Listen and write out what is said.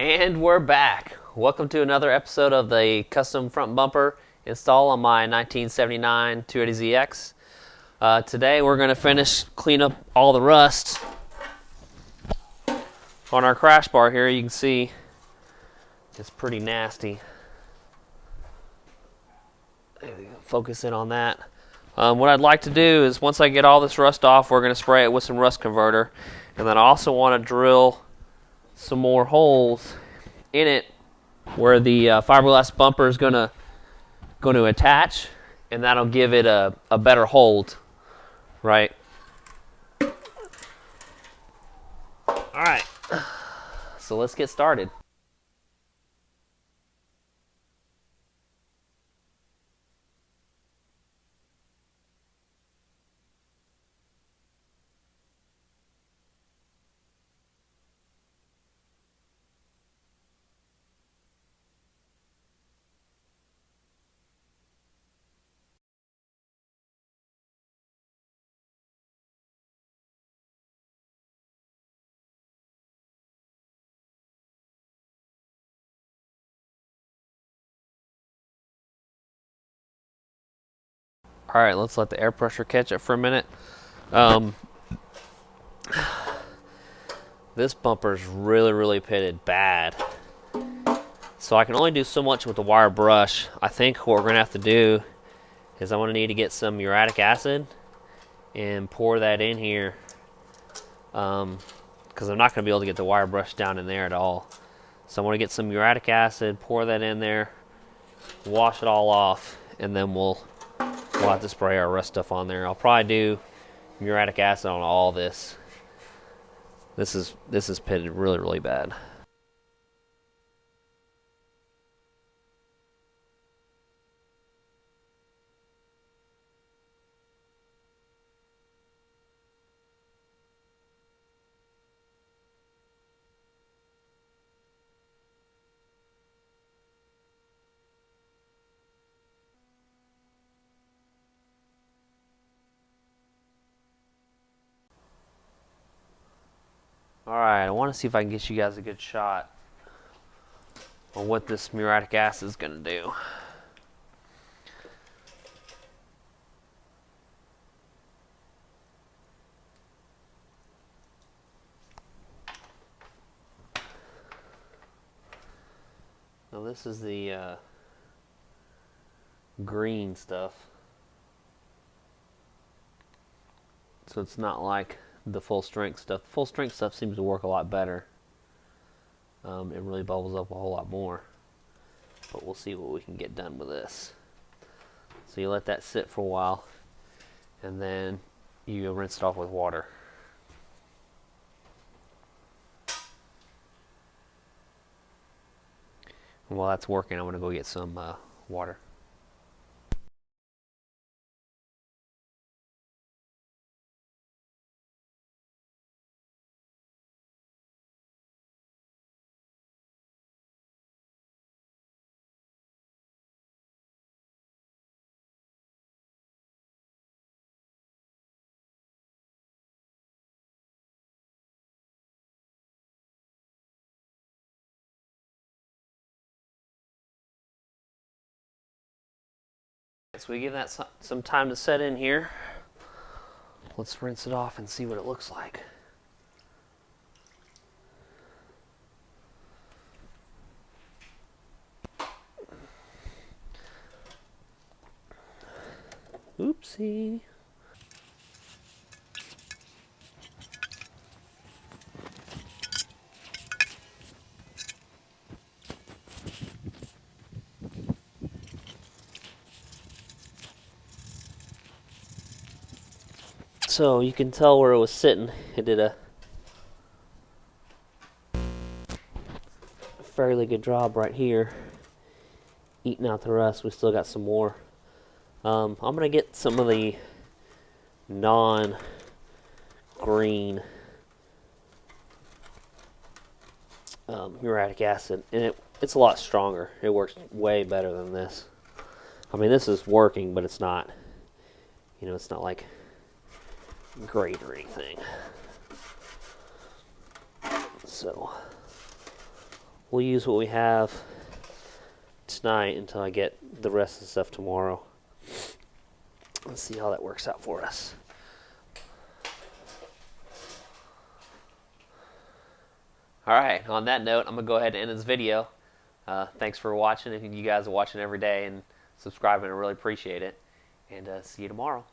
And we're back. Welcome to another episode of the custom front bumper install on my 1979 280ZX. Today we're going to clean up all the rust on our crash bar here. You can see it's pretty nasty. Focus in on that. What I'd like to do is once I get all this rust off, we're going to spray it with some rust converter. And then I also want to drill some more holes in it where the fiberglass bumper is going to attach, and that'll give it a better hold, right? All right, so let's get started. All right, let's let the air pressure catch it for a minute. This bumper's really pitted bad. So I can only do so much with the wire brush. I think what we're going to have to do is I'm going to need to get some muriatic acid and pour that in here. Because I'm not going to be able to get the wire brush down in there at all. So I'm going to get some muriatic acid, pour that in there, wash it all off, and then we'll have to spray our rust stuff on there. I'll probably do muriatic acid on all this. This is pitted really bad. Alright, I want to see if I can get you guys a good shot on what this muriatic acid is going to do. Now this is the green stuff. So it's not like the full strength stuff. The full strength stuff seems to work a lot better. It really bubbles up a whole lot more. But we'll see what we can get done with this. So you let that sit for a while, and then you rinse it off with water. And while that's working, I'm going to go get some water. So we give that some time to set in here. Let's rinse it off and see what it looks like. Oopsie. So you can tell where it was sitting. It did a fairly good job right here, eating out the rust. We still got some more. I'm gonna get some of the non-green muriatic acid, and it's a lot stronger. It works way better than this. I mean, this is working, but it's not. It's not like great or anything. So we'll use what we have tonight until I get the rest of the stuff tomorrow. Let's see how that works out for us. Alright, on that note, I'm going to go ahead and end this video. Thanks for watching, and you guys are watching every day and subscribing. I really appreciate it. And see you tomorrow.